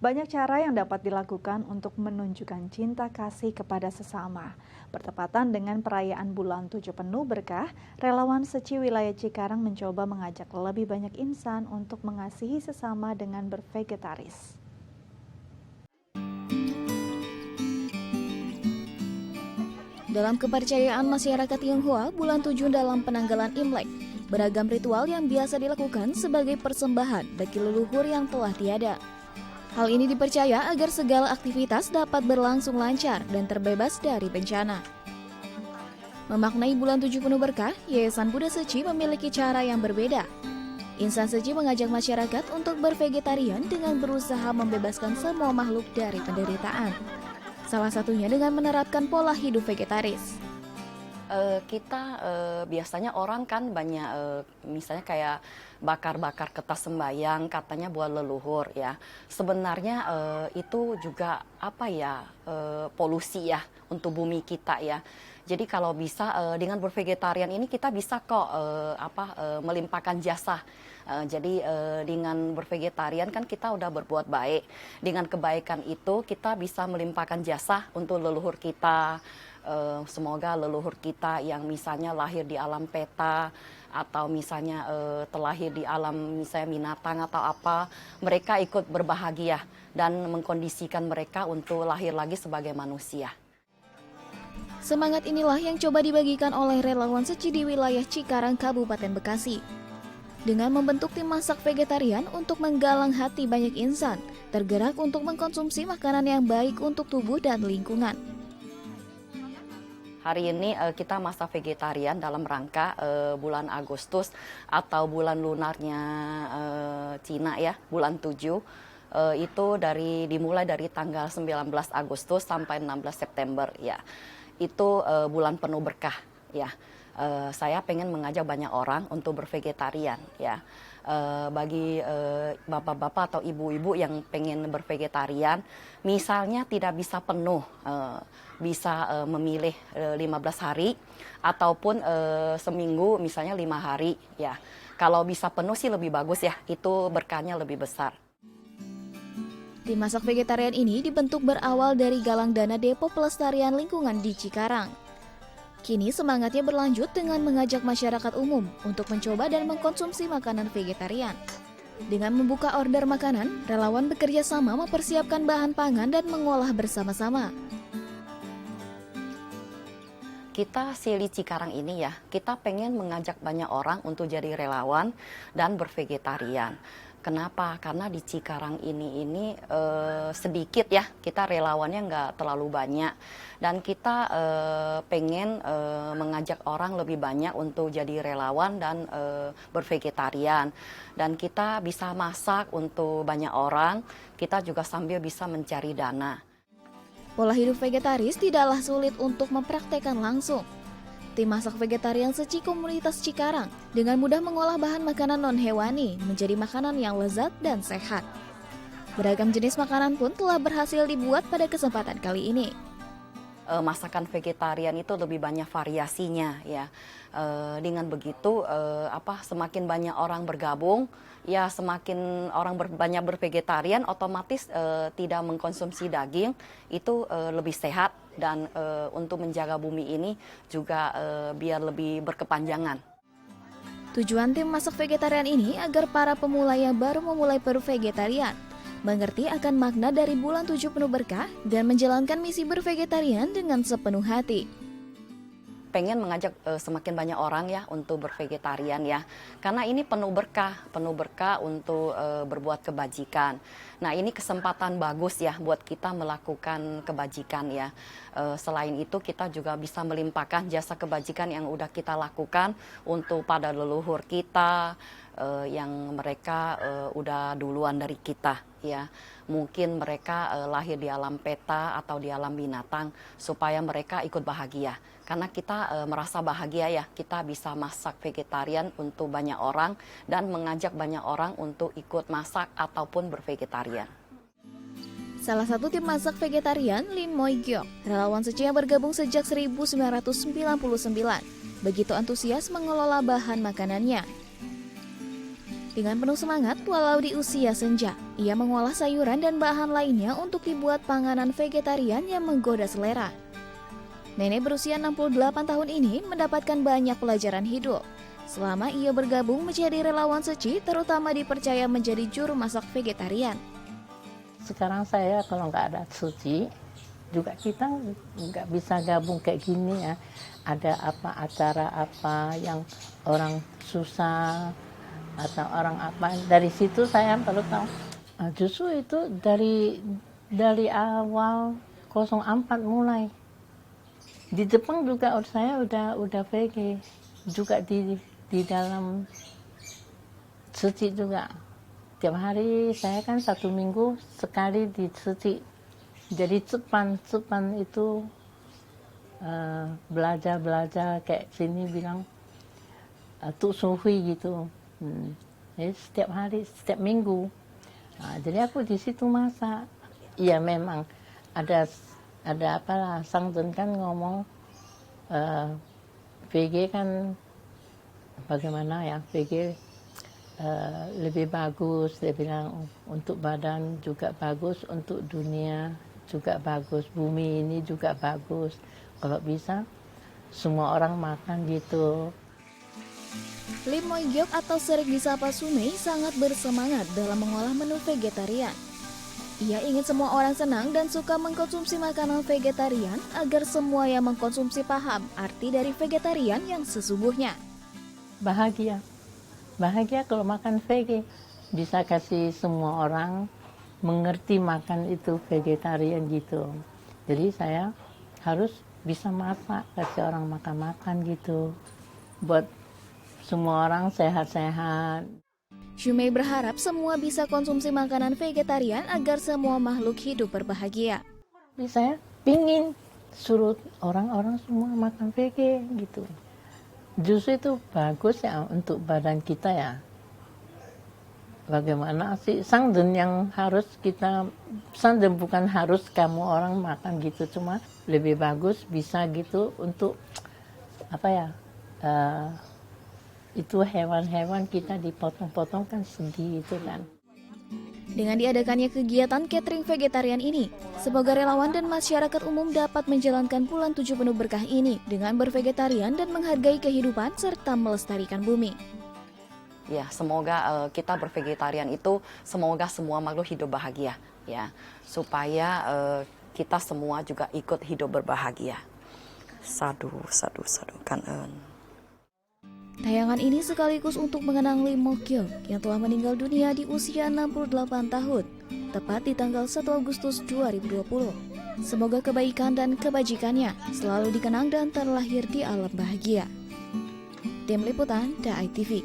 Banyak cara yang dapat dilakukan untuk menunjukkan cinta kasih kepada sesama. Bertepatan dengan perayaan bulan 7 penuh berkah, relawan Seci wilayah Cikarang mencoba mengajak lebih banyak insan untuk mengasihi sesama dengan bervegetaris. Dalam kepercayaan masyarakat Tionghoa, bulan 7 dalam penanggalan Imlek, beragam ritual yang biasa dilakukan sebagai persembahan bagi leluhur yang telah tiada. Hal ini dipercaya agar segala aktivitas dapat berlangsung lancar dan terbebas dari bencana. Memaknai bulan 7 penuh berkah, Yayasan Buddha Seci memiliki cara yang berbeda. Insan Seci mengajak masyarakat untuk bervegetarian dengan berusaha membebaskan semua makhluk dari penderitaan. Salah satunya dengan menerapkan pola hidup vegetaris. Kita biasanya orang kan banyak misalnya kayak bakar-bakar kertas sembayang katanya buat leluhur ya. Sebenarnya itu juga polusi ya untuk bumi kita ya. Jadi kalau bisa dengan bervegetarian ini kita bisa kok melimpahkan jasa. Jadi dengan bervegetarian kan kita udah berbuat baik. Dengan kebaikan itu kita bisa melimpahkan jasa untuk leluhur kita. Semoga leluhur kita yang misalnya lahir di alam peta atau misalnya terlahir di alam misalnya binatang atau apa, mereka ikut berbahagia dan mengkondisikan mereka untuk lahir lagi sebagai manusia. Semangat inilah yang coba dibagikan oleh relawan Seci di wilayah Cikarang, Kabupaten Bekasi. Dengan membentuk tim masak vegetarian untuk menggalang hati banyak insan, tergerak untuk mengkonsumsi makanan yang baik untuk tubuh dan lingkungan. Hari ini kita masak vegetarian dalam rangka bulan Agustus atau bulan lunarnya Cina ya, bulan 7. Itu dimulai dari tanggal 19 Agustus sampai 16 September ya. Itu bulan penuh berkah ya. Saya pengen mengajak banyak orang untuk bervegetarian ya. Bagi bapak-bapak atau ibu-ibu yang pengen bervegetarian, misalnya tidak bisa penuh, bisa memilih 15 hari ataupun seminggu misalnya 5 hari ya. Kalau bisa penuh sih lebih bagus ya, itu berkahnya lebih besar. Tim masak vegetarian ini dibentuk berawal dari galang dana Depo Pelestarian Lingkungan di Cikarang. Kini semangatnya berlanjut dengan mengajak masyarakat umum untuk mencoba dan mengkonsumsi makanan vegetarian. Dengan membuka order makanan, relawan bekerja sama mempersiapkan bahan pangan dan mengolah bersama-sama. Kita Sili Cikarang ini ya, kita pengen mengajak banyak orang untuk jadi relawan dan bervegetarian. Kenapa? Karena di Cikarang ini sedikit ya, kita relawannya nggak terlalu banyak. Dan kita pengen mengajak orang lebih banyak untuk jadi relawan dan bervegetarian. Dan kita bisa masak untuk banyak orang, kita juga sambil bisa mencari dana. Pola hidup vegetaris tidaklah sulit untuk mempraktekkan langsung. Tim masak vegetarian Seci komunitas Cikarang dengan mudah mengolah bahan makanan non-hewani menjadi makanan yang lezat dan sehat. Beragam jenis makanan pun telah berhasil dibuat pada kesempatan kali ini. Masakan vegetarian itu lebih banyak variasinya ya. Dengan begitu semakin banyak orang bergabung, ya semakin orang banyak bervegetarian, otomatis tidak mengkonsumsi daging, itu lebih sehat dan untuk menjaga bumi ini juga biar lebih berkepanjangan. Tujuan tim masak vegetarian ini agar para pemula yang baru memulai bervegetarian mengerti akan makna dari bulan 7 penuh berkah dan menjalankan misi bervegetarian dengan sepenuh hati. Pengen mengajak semakin banyak orang ya untuk bervegetarian ya, karena ini penuh berkah untuk berbuat kebajikan. Nah ini kesempatan bagus ya buat kita melakukan kebajikan ya. Selain itu kita juga bisa melimpahkan jasa kebajikan yang udah kita lakukan untuk pada leluhur kita yang mereka udah duluan dari kita ya. Mungkin mereka lahir di alam peta atau di alam binatang supaya mereka ikut bahagia. Karena kita merasa bahagia ya, kita bisa masak vegetarian untuk banyak orang dan mengajak banyak orang untuk ikut masak ataupun bervegetarian. Salah satu tim masak vegetarian, Lim Moy Gyok, relawan Seci yang bergabung sejak 1999, begitu antusias mengelola bahan makanannya. Dengan penuh semangat walau di usia senja, Ia mengolah sayuran dan bahan lainnya untuk dibuat panganan vegetarian yang menggoda selera. Nenek berusia 68 tahun ini mendapatkan banyak pelajaran hidup selama ia bergabung menjadi relawan Seci, terutama dipercaya menjadi juru masak vegetarian. Sekarang saya kalau nggak ada Suci, juga kita nggak bisa gabung kayak gini ya. Ada apa acara apa yang orang susah atau orang apa, dari situ saya baru tahu. Justru itu dari awal 04 mulai. Di Jepang juga saya udah VG, juga di dalam Suci juga. Tiap hari saya kan 1 minggu sekali di Suci. Jadi cepan itu belajar kayak sini bilang Tuk Suhui gitu. Jadi setiap hari, setiap minggu. Nah, jadi aku di situ masak. Iya memang ada apalah, Sang Dun kan ngomong VG kan bagaimana ya, VG lebih bagus, dia bilang untuk badan juga bagus, untuk dunia juga bagus, bumi ini juga bagus. Kalau bisa semua orang makan gitu. Lim Moy Gyok atau sering disapa Sumei sangat bersemangat dalam mengolah menu vegetarian. Ia ingin semua orang senang dan suka mengkonsumsi makanan vegetarian agar semua yang mengkonsumsi paham arti dari vegetarian yang sesungguhnya. Bahagia kalau makan VG, bisa kasih semua orang mengerti makan itu vegetarian gitu. Jadi saya harus bisa masak, kasih orang makan gitu, buat semua orang sehat-sehat. Shumei berharap semua bisa konsumsi makanan vegetarian agar semua makhluk hidup berbahagia. Saya pingin suruh orang-orang semua makan VG gitu. Justru itu bagus ya untuk badan kita ya. Bagaimana sih Sang Dun yang harus kita, Sang Dun bukan harus kamu orang makan gitu, cuma lebih bagus bisa gitu untuk apa ya, itu hewan-hewan kita dipotong-potong kan sedih itu kan. Dengan diadakannya kegiatan catering vegetarian ini, semoga relawan dan masyarakat umum dapat menjalankan bulan 7 penuh berkah ini dengan bervegetarian dan menghargai kehidupan serta melestarikan bumi. Ya, semoga kita bervegetarian itu semoga semua makhluk hidup bahagia ya, supaya kita semua juga ikut hidup berbahagia. Sadu kangen. Tayangan ini sekaligus untuk mengenang Lim Moy Gyok yang telah meninggal dunia di usia 68 tahun, tepat di tanggal 1 Agustus 2020. Semoga kebaikan dan kebajikannya selalu dikenang dan terlahir di alam bahagia. Tim Liputan DAI TV.